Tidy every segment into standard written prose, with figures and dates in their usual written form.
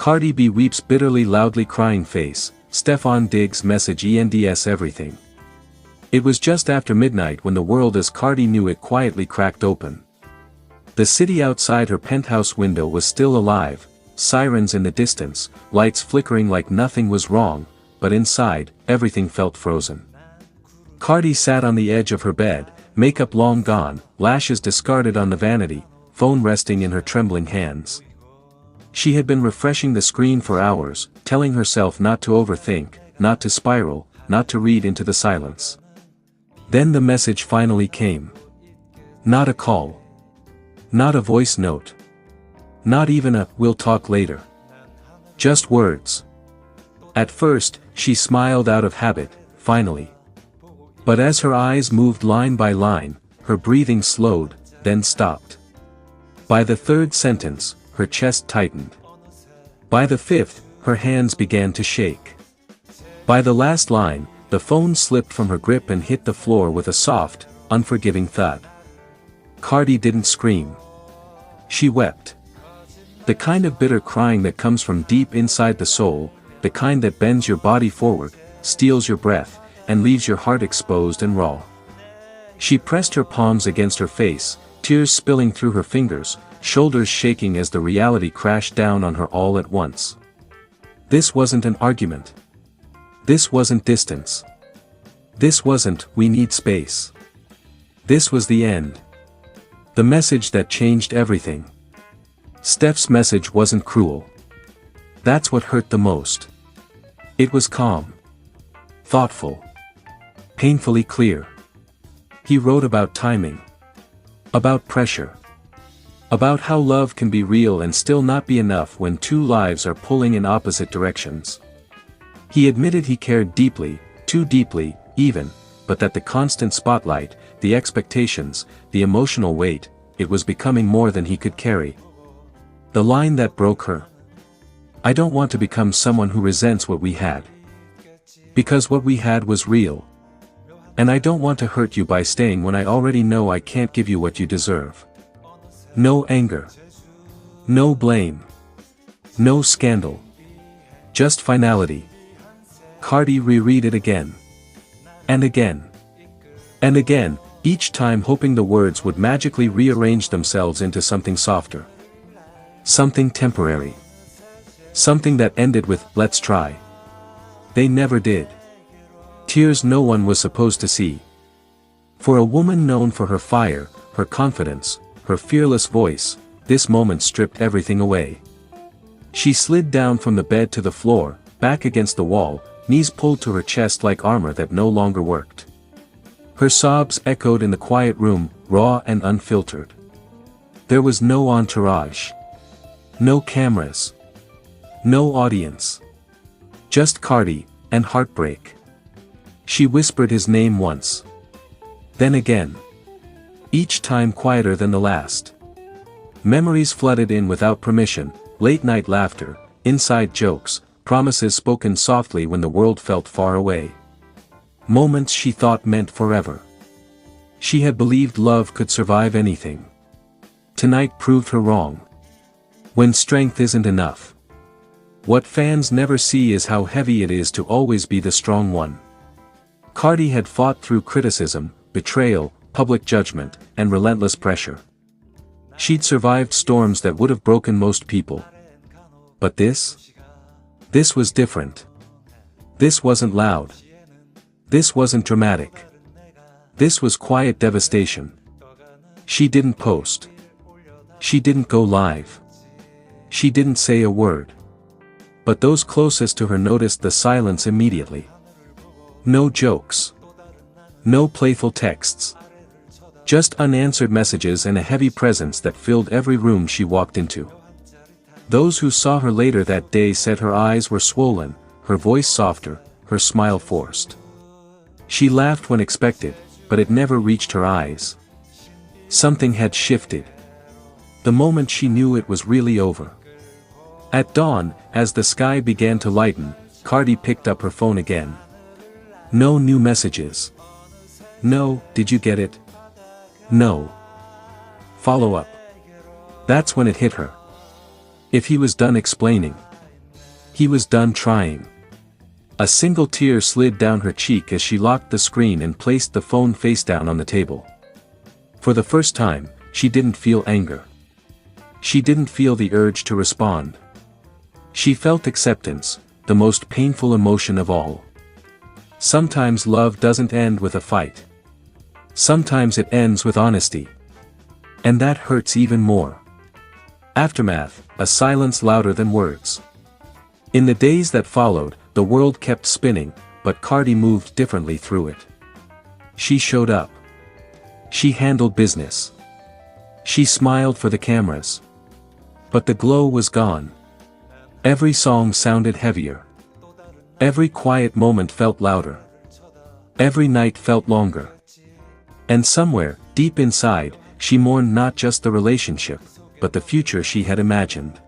Cardi B weeps bitterly loudly crying face, Stefon digs message ends everything. It was just after midnight when the world as Cardi knew it quietly cracked open. The city outside her penthouse window was still alive, sirens in the distance, lights flickering like nothing was wrong, but inside, everything felt frozen. Cardi sat on the edge of her bed, makeup long gone, lashes discarded on the vanity, phone resting in her trembling hands. She had been refreshing the screen for hours, telling herself not to overthink, not to spiral, not to read into the silence. Then the message finally came. Not a call. Not a voice note. Not even a "we'll talk later." Just words. At first, she smiled out of habit, finally. But as her eyes moved line by line, her breathing slowed, then stopped. By the third sentence, her chest tightened. By the fifth, her hands began to shake. By the last line, the phone slipped from her grip and hit the floor with a soft, unforgiving thud. Cardi didn't scream. She wept. The kind of bitter crying that comes from deep inside the soul, the kind that bends your body forward, steals your breath, and leaves your heart exposed and raw. She pressed her palms against her face, tears spilling through her fingers, shoulders shaking as the reality crashed down on her all at once. This wasn't an argument. This wasn't distance. This wasn't "we need space." This was the end. The message that changed everything. Steph's message wasn't cruel. That's what hurt the most. It was calm. Thoughtful. Painfully clear. He wrote about timing. About pressure. About how love can be real and still not be enough when two lives are pulling in opposite directions. He admitted he cared deeply, too deeply, even, but that the constant spotlight, the expectations, the emotional weight, it was becoming more than he could carry. The line that broke her. I don't want to become someone who resents what we had. Because what we had was real. And I don't want to hurt you by staying when I already know I can't give you what you deserve. No anger. No blame. No scandal. Just finality. Cardi reread it again. And again. And again, each time hoping the words would magically rearrange themselves into something softer. Something temporary. Something that ended with "let's try." They never did. Tears no one was supposed to see. For a woman known for her fire, her confidence, her fearless voice, this moment stripped everything away. She slid down from the bed to the floor, back against the wall, knees pulled to her chest like armor that no longer worked. Her sobs echoed in the quiet room, raw and unfiltered. There was no entourage. No cameras. No audience. Just Cardi, and heartbreak. She whispered his name once. Then again. Each time quieter than the last. Memories flooded in without permission, late-night laughter, inside jokes, promises spoken softly when the world felt far away. Moments she thought meant forever. She had believed love could survive anything. Tonight proved her wrong. When strength isn't enough. What fans never see is how heavy it is to always be the strong one. Cardi had fought through criticism, betrayal, public judgment, and relentless pressure. She'd survived storms that would have broken most people. But this? This was different. This wasn't loud. This wasn't dramatic. This was quiet devastation. She didn't post. She didn't go live. She didn't say a word. But those closest to her noticed the silence immediately. No jokes. No playful texts. Just unanswered messages and a heavy presence that filled every room she walked into. Those who saw her later that day said her eyes were swollen, her voice softer, her smile forced. She laughed when expected, but it never reached her eyes. Something had shifted. The moment she knew it was really over. At dawn, as the sky began to lighten, Cardi picked up her phone again. No new messages. No, did you get it? No. Follow up. That's when it hit her. If he was done explaining. He was done trying. A single tear slid down her cheek as she locked the screen and placed the phone face down on the table. For the first time, she didn't feel anger. She didn't feel the urge to respond. She felt acceptance, the most painful emotion of all. Sometimes love doesn't end with a fight. Sometimes it ends with honesty. And that hurts even more. Aftermath, a silence louder than words. In the days that followed, the world kept spinning, but Cardi moved differently through it. She showed up. She handled business. She smiled for the cameras. But the glow was gone. Every song sounded heavier. Every quiet moment felt louder. Every night felt longer. And somewhere, deep inside, she mourned not just the relationship, but the future she had imagined.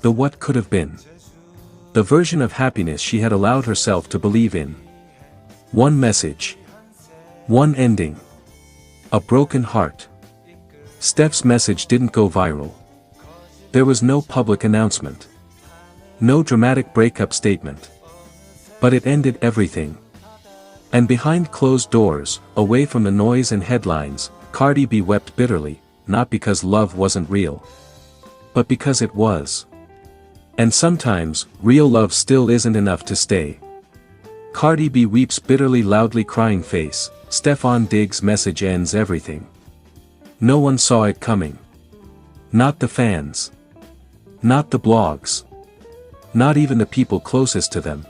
The what could have been. The version of happiness she had allowed herself to believe in. One message. One ending. A broken heart. Steph's message didn't go viral. There was no public announcement. No dramatic breakup statement. But it ended everything. And behind closed doors, away from the noise and headlines, Cardi B wept bitterly, not because love wasn't real, but because it was. And sometimes, real love still isn't enough to stay. Cardi B weeps bitterly, loudly crying face. Stefon Diggs' message ends everything. No one saw it coming. Not the fans. Not the blogs. Not even the people closest to them.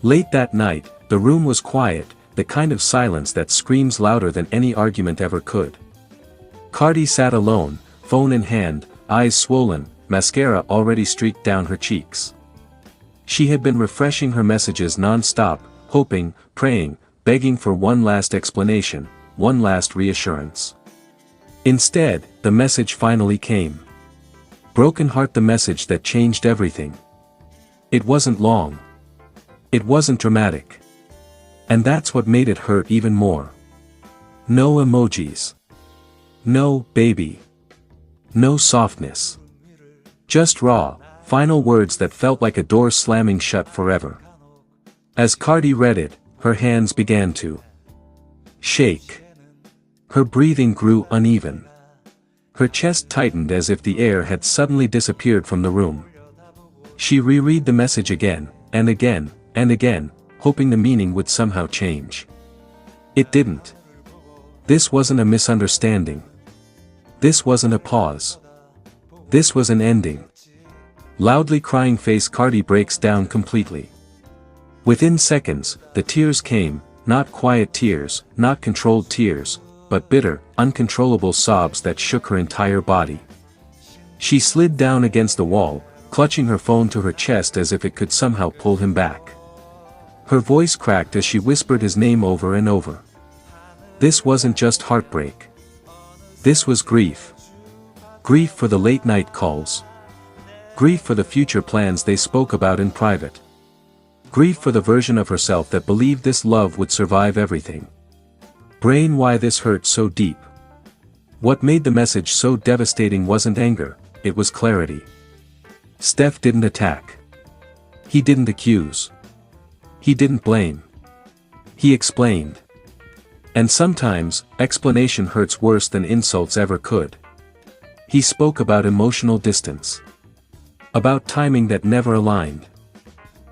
Late that night, the room was quiet, the kind of silence that screams louder than any argument ever could. Cardi sat alone, phone in hand, eyes swollen, mascara already streaked down her cheeks. She had been refreshing her messages non-stop, hoping, praying, begging for one last explanation, one last reassurance. Instead, the message finally came. Broken heart, the message that changed everything. It wasn't long. It wasn't dramatic. And that's what made it hurt even more. No emojis. No baby. No softness. Just raw, final words that felt like a door slamming shut forever. As Cardi read it, her hands began to shake. Her breathing grew uneven. Her chest tightened as if the air had suddenly disappeared from the room. She reread the message again, and again, and again, hoping the meaning would somehow change. It didn't. This wasn't a misunderstanding. This wasn't a pause. This was an ending. Loudly crying face, Cardi breaks down completely. Within seconds, the tears came, not quiet tears, not controlled tears, but bitter, uncontrollable sobs that shook her entire body. She slid down against the wall, clutching her phone to her chest as if it could somehow pull him back. Her voice cracked as she whispered his name over and over. This wasn't just heartbreak. This was grief. Grief for the late-night calls. Grief for the future plans they spoke about in private. Grief for the version of herself that believed this love would survive everything. Brain, why this hurt so deep? What made the message so devastating wasn't anger, it was clarity. Steph didn't attack. He didn't accuse. He didn't blame. He explained. And sometimes, explanation hurts worse than insults ever could. He spoke about emotional distance. About timing that never aligned.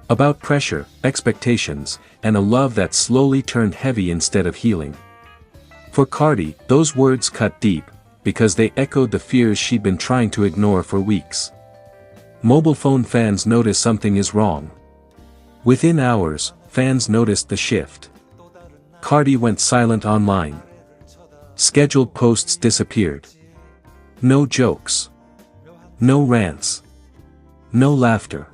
About pressure, expectations, and a love that slowly turned heavy instead of healing. For Cardi, those words cut deep, because they echoed the fears she'd been trying to ignore for weeks. Mobile phone fans noticed something is wrong. Within hours, fans noticed the shift. Cardi went silent online. Scheduled posts disappeared. No jokes. No rants. No laughter.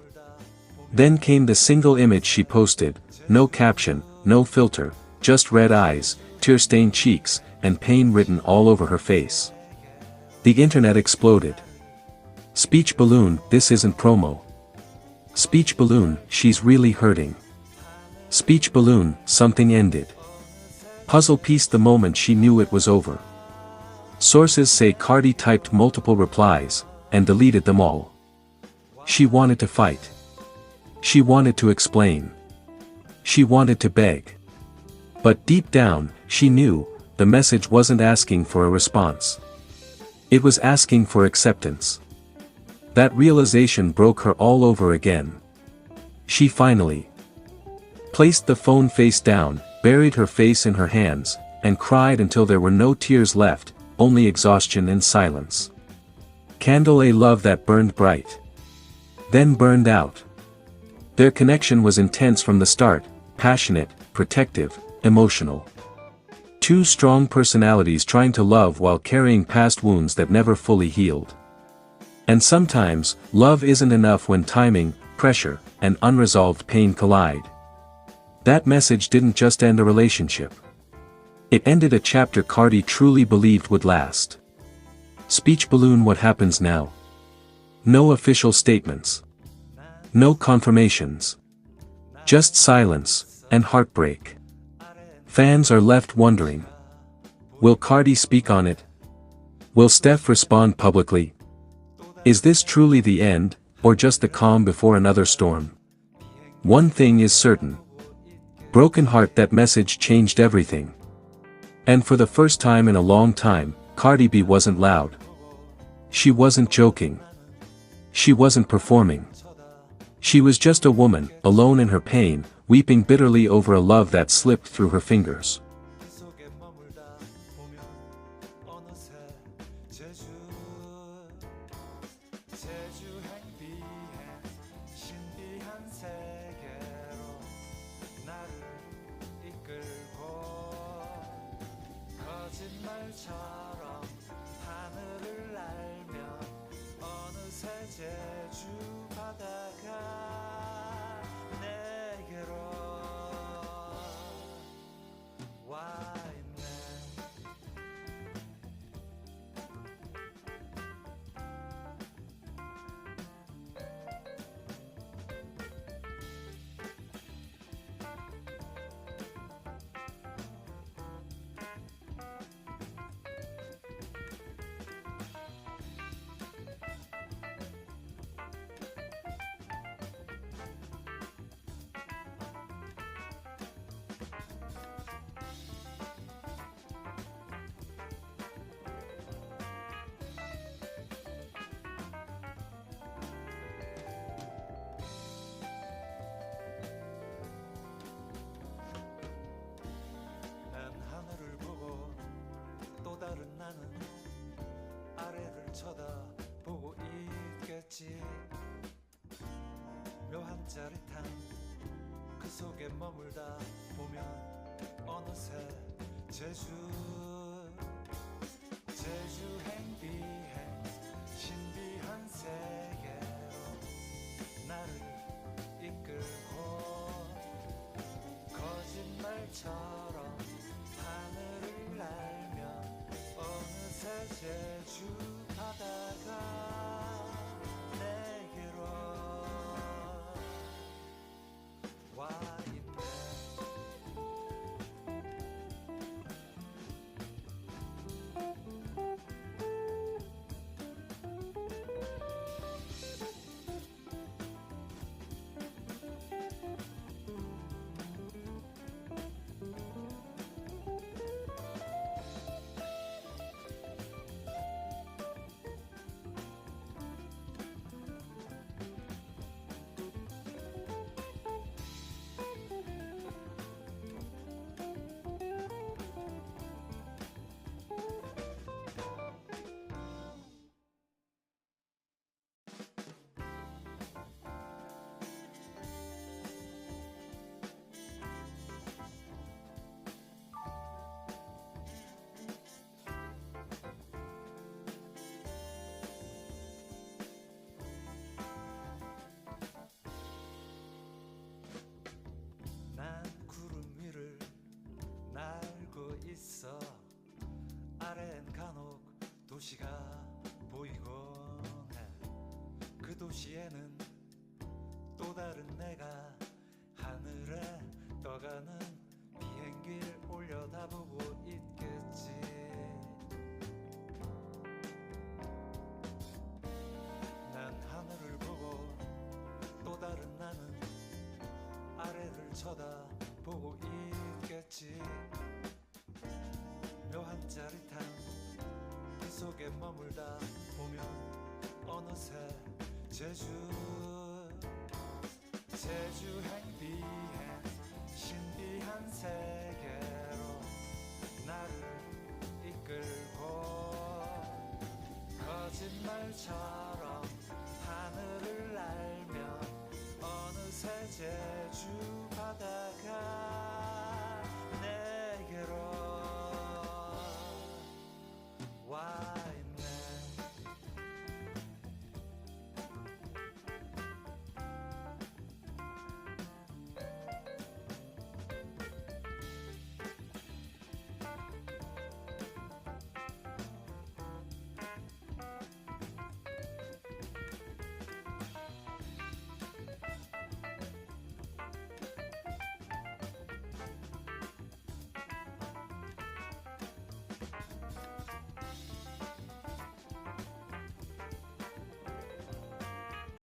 Then came the single image she posted, no caption, no filter, just red eyes, tear-stained cheeks, and pain written all over her face. The internet exploded. Speech balloon, this isn't promo. Speech balloon, she's really hurting. Speech balloon, something ended. Puzzle piece, the moment she knew it was over. Sources say Cardi typed multiple replies, and deleted them all. She wanted to fight. She wanted to explain. She wanted to beg. But deep down, she knew, the message wasn't asking for a response. It was asking for acceptance. That realization broke her all over again. She finally placed the phone face down, buried her face in her hands, and cried until there were no tears left, only exhaustion and silence. Candle a love that burned bright. Then burned out. Their connection was intense from the start, passionate, protective, emotional. Two strong personalities trying to love while carrying past wounds that never fully healed. And sometimes, love isn't enough when timing, pressure, and unresolved pain collide. That message didn't just end a relationship. It ended a chapter Cardi truly believed would last. Speech balloon. What happens now? No official statements. No confirmations. Just silence, and heartbreak. Fans are left wondering. Will Cardi speak on it? Will Steph respond publicly? Is this truly the end, or just the calm before another storm? One thing is certain. Broken heart. That message changed everything. And for the first time in a long time, Cardi B wasn't loud. She wasn't joking. She wasn't performing. She was just a woman, alone in her pain, weeping bitterly over a love that slipped through her fingers. 쳐다보고 있겠지. 묘한 짜릿함 그 속에 머물다 보면 어느새 제주 행비행 신비한 세계로 나를 이끌고 거짓말처럼 하늘을 날며 어느새 제주 바다가 내게로 와 있네. 있어. 아래엔 간혹 도시가 보이곤 해. 그 도시에는 또 다른 내가 하늘에 떠가는 비행기를 올려다보고 있겠지. 난 하늘을 보고 또 다른 나는 쳐다보고 있겠지. 묘한 짜릿함 그 속에 머물다 보면 어느새 제주행 비행 신비한 세계로 나를 이끌고 거짓말처럼